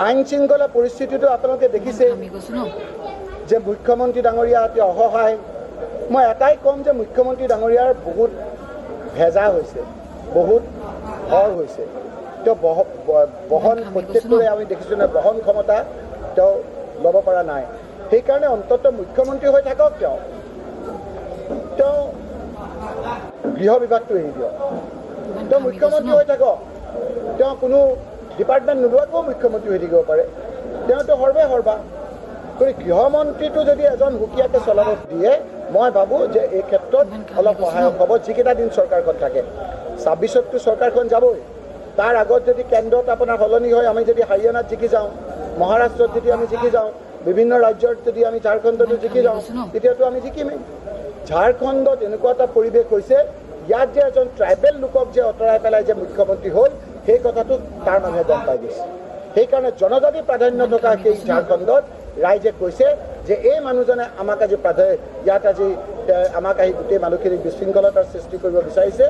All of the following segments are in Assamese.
আইন শৃংখলা পৰিস্থিতিটো আপোনালোকে দেখিছে যে মুখ্যমন্ত্ৰী ডাঙৰীয়া অতি অসহায়। মই এটাই ক'ম যে মুখ্যমন্ত্ৰী ডাঙৰীয়াৰ বহুত ভেজা হৈছে, বহুত ভৰ হৈছে। তেওঁ বহন প্ৰত্যেকটোৰে আমি দেখিছোঁ যে বহন ক্ষমতা তেওঁ ল'ব পৰা নাই। সেইকাৰণে অন্ততঃ মুখ্যমন্ত্ৰী হৈ থাকক, তেওঁ গৃহ বিভাগটো এৰি দিয়ক। তেওঁ মুখ্যমন্ত্ৰী হৈ থাকক, তেওঁ কোনো ডিপাৰ্টমেণ্ট নোলোৱাকৈও মুখ্যমন্ত্ৰী হৈ থাকিব পাৰে। তেওঁতো সৰ্বা গতিকে গৃহমন্ত্ৰীটো যদি এজন সুকীয়াকৈ চলাব দিয়ে, মই ভাবোঁ যে এই ক্ষেত্ৰত অলপ সহায়ক হ'ব। যিকেইটা দিন চৰকাৰখন থাকে, 26ততো চৰকাৰখন যাবই। তাৰ আগত যদি কেন্দ্ৰত আপোনাৰ সলনি হয়, আমি যদি হাৰিয়ানাত জিকি যাওঁ, মহাৰাষ্ট্ৰত যদি আমি জিকি যাওঁ, বিভিন্ন ৰাজ্যত যদি আমি ঝাৰখণ্ডতো জিকি যাওঁ, তেতিয়াতো আমি জিকিমেই। ঝাৰখণ্ডত এনেকুৱা এটা পৰিৱেশ হৈছে, ইয়াত যে এজন ট্ৰাইবেল লোকক যে আঁতৰাই পেলাই যে মুখ্যমন্ত্ৰী হ'ল, সেই কথাটো তাৰ মানুহে গম পাই গৈছে। সেইকাৰণে জনজাতি প্ৰাধান্য থকা সেই ঝাৰখণ্ডত ৰাইজে কৈছে যে এই মানুহজনে আমাক আজি ইয়াত আজি আমাক আহি গোটেই মানুহখিনিক বিশৃংখলতাৰ সৃষ্টি কৰিব বিচাৰিছে।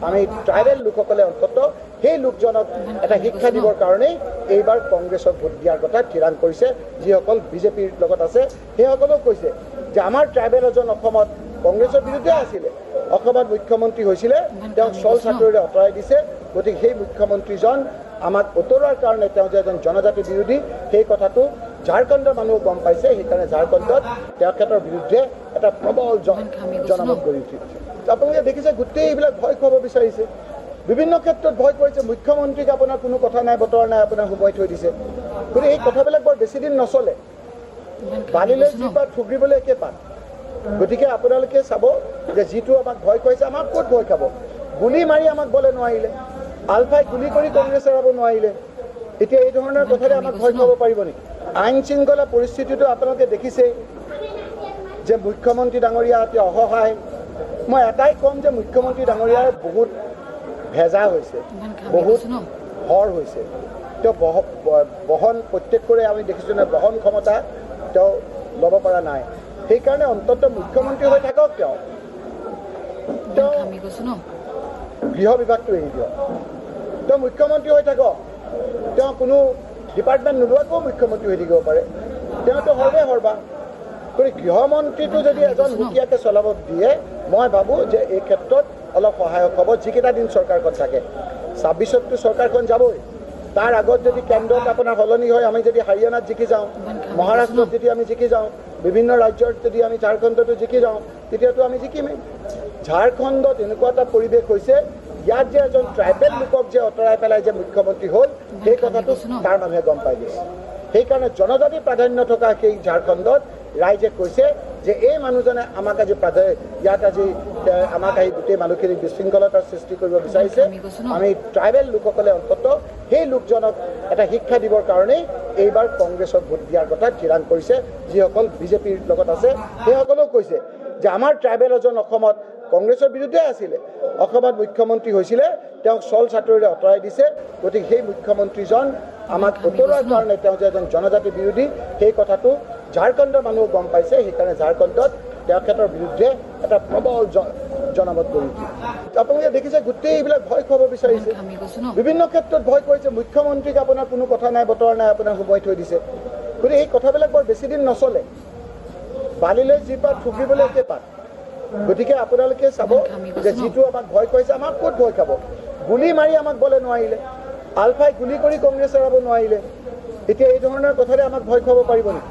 আমি ট্ৰাইবেল লোকসকলে অন্ততঃ সেই লোকজনক এটা শিক্ষা দিবৰ কাৰণেই এইবাৰ কংগ্ৰেছক ভোট দিয়াৰ কথা থিৰাং কৰিছে। যিসকল বিজেপিৰ লগত আছে সেইসকলেও কৈছে যে আমাৰ ট্ৰাইবেল এজন অসমত কংগ্ৰেছৰ বিৰুদ্ধে আছিলে, অসমত মুখ্যমন্ত্ৰী হৈছিলে, তেওঁক চল চাটৰিৰে আঁতৰাই দিছে। গতিকে সেই মুখ্যমন্ত্ৰীজন আমাক আঁতৰোৱাৰ কাৰণে তেওঁ যে এজন জনজাতি বিৰোধী, সেই কথাটো ঝাৰখণ্ডৰ মানুহে গম পাইছে। সেইকাৰণে ঝাৰখণ্ডত তেখেতৰ বিৰুদ্ধে এটা প্ৰবল জনমত গঢ়ি উঠিছে। আপোনালোকে দেখিছে গোটেই এইবিলাক ভয় খুৱাব বিচাৰিছে, বিভিন্ন ক্ষেত্ৰত ভয় কৰিছে। মুখ্যমন্ত্ৰীক আপোনাৰ কোনো কথা নাই, বতৰা নাই, আপোনাৰ সোমোৱাই থৈ দিছে। গতিকে এই কথাবিলাক বৰ বেছি দিন নচলে। বালিলৈ যি পাত ফুগৰিবলৈ একে পাত। গতিকে আপোনালোকে চাব যে যিটো আমাক ভয় খুৱাইছে, আমাক ক'ত ভয় খাব? গুলি মাৰি আমাক বলে নোৱাৰিলে, আলফাই গুলি কৰি কংগ্ৰেছ এৰাব নোৱাৰিলে, এতিয়া এই ধৰণৰ কথাৰে আমাক ভয় খুৱাব পাৰিব নেকি? আইন শৃংখলা পৰিস্থিতিটো আপোনালোকে দেখিছেই যে মুখ্যমন্ত্ৰী ডাঙৰীয়া অতি অসহায়। মই এটাই ক'ম যে মুখ্যমন্ত্ৰী ডাঙৰীয়াৰ বহুত ভেজা হৈছে, বহুত ভৰ হৈছে। তেওঁ বহন প্ৰত্যেকটোৰে আমি দেখিছোঁ যে বহন ক্ষমতা তেওঁ ল'ব পৰা নাই। সেইকাৰণে অন্ততঃ মুখ্যমন্ত্ৰী হৈ থাকক, তেওঁ গৃহ বিভাগটো এৰি দিয়ক। তেওঁ মুখ্যমন্ত্ৰী হৈ থাকক, তেওঁ কোনো ডিপাৰ্টমেণ্ট নোলোৱাকৈও মুখ্যমন্ত্ৰী হৈ থাকিব পাৰে। তেওঁতো সৰ্বা গতিকে গৃহমন্ত্ৰীটো যদি এজন সুকীয়াকৈ চলাব দিয়ে, মই ভাবোঁ যে এই ক্ষেত্ৰত অলপ সহায়ক হ'ব। যিকেইটা দিন চৰকাৰখন থাকে, 26ততো চৰকাৰখন যাবই। তাৰ আগত যদি কেন্দ্ৰত আপোনাৰ সলনি হয়, আমি যদি হাৰিয়ানাত জিকি যাওঁ, মহাৰাষ্ট্ৰত যদি আমি জিকি যাওঁ, বিভিন্ন ৰাজ্যত যদি আমি ঝাৰখণ্ডতো জিকি যাওঁ, তেতিয়াতো আমি জিকিমেই। ঝাৰখণ্ডত এনেকুৱা এটা পৰিৱেশ হৈছে, ইয়াত যে এজন ট্ৰাইবেল লোকক যে আঁতৰাই পেলাই যে মুখ্যমন্ত্ৰী হ'ল, সেই কথাটো তাৰ মানুহে গম পাই গৈছে। সেইকাৰণে জনজাতি প্ৰাধান্য থকা সেই ঝাৰখণ্ডত ৰাইজে কৈছে যে এই মানুহজনে আমাক আজি ইয়াত আজি আমাক আহি গোটেই মানুহখিনিক বিশৃংখলতাৰ সৃষ্টি কৰিব বিচাৰিছে। আমি ট্ৰাইবেল লোকসকলে অন্ততঃ সেই লোকজনক এটা শিক্ষা দিবৰ কাৰণেই এইবাৰ কংগ্ৰেছক ভোট দিয়াৰ কথা থিৰাং কৰিছে। যিসকল বিজেপিৰ লগত আছে সেইসকলেও কৈছে যে আমাৰ ট্ৰাইবেল এজন অসমত কংগ্ৰেছৰ বিৰুদ্ধে আছিলে, অসমত মুখ্যমন্ত্ৰী হৈছিলে, তেওঁক চল চাটৰিৰে আঁতৰাই দিছে। গতিকে সেই মুখ্যমন্ত্ৰীজন আমাক আঁতৰোৱাৰ কাৰণে তেওঁ যে এজন জনজাতি বিৰোধী, সেই কথাটো ঝাৰখণ্ডৰ মানুহে গম পাইছে। সেইকাৰণে ঝাৰখণ্ডত তেখেতৰ বিৰুদ্ধে এটা প্ৰবল জনমত গঢ়ি উঠিছে। আপোনালোকে দেখিছে গোটেই এইবিলাক ভয় খুৱাব বিচাৰিছে, বিভিন্ন ক্ষেত্ৰত ভয় কৰিছে। মুখ্যমন্ত্ৰীক আপোনাৰ কোনো কথা নাই, বতৰা নাই, আপোনাৰ সোমোৱাই থৈ দিছে। গতিকে এই কথাবিলাক বৰ বেছি দিন নচলে। বালিলৈ যি পাত ফুগৰিবলৈ একে পাত। গতিকে আপোনালোকে চাব যে যিটো আমাক ভয় খুৱাইছে, আমাক ক'ত ভয় খাব? গুলি মাৰি আমাক বলে নোৱাৰিলে, আলফাই গুলি কৰি কংগ্ৰেছ এৰাব নোৱাৰিলে, এতিয়া এই ধৰণৰ কথাৰে আমাক ভয় খুৱাব পাৰিব নেকি?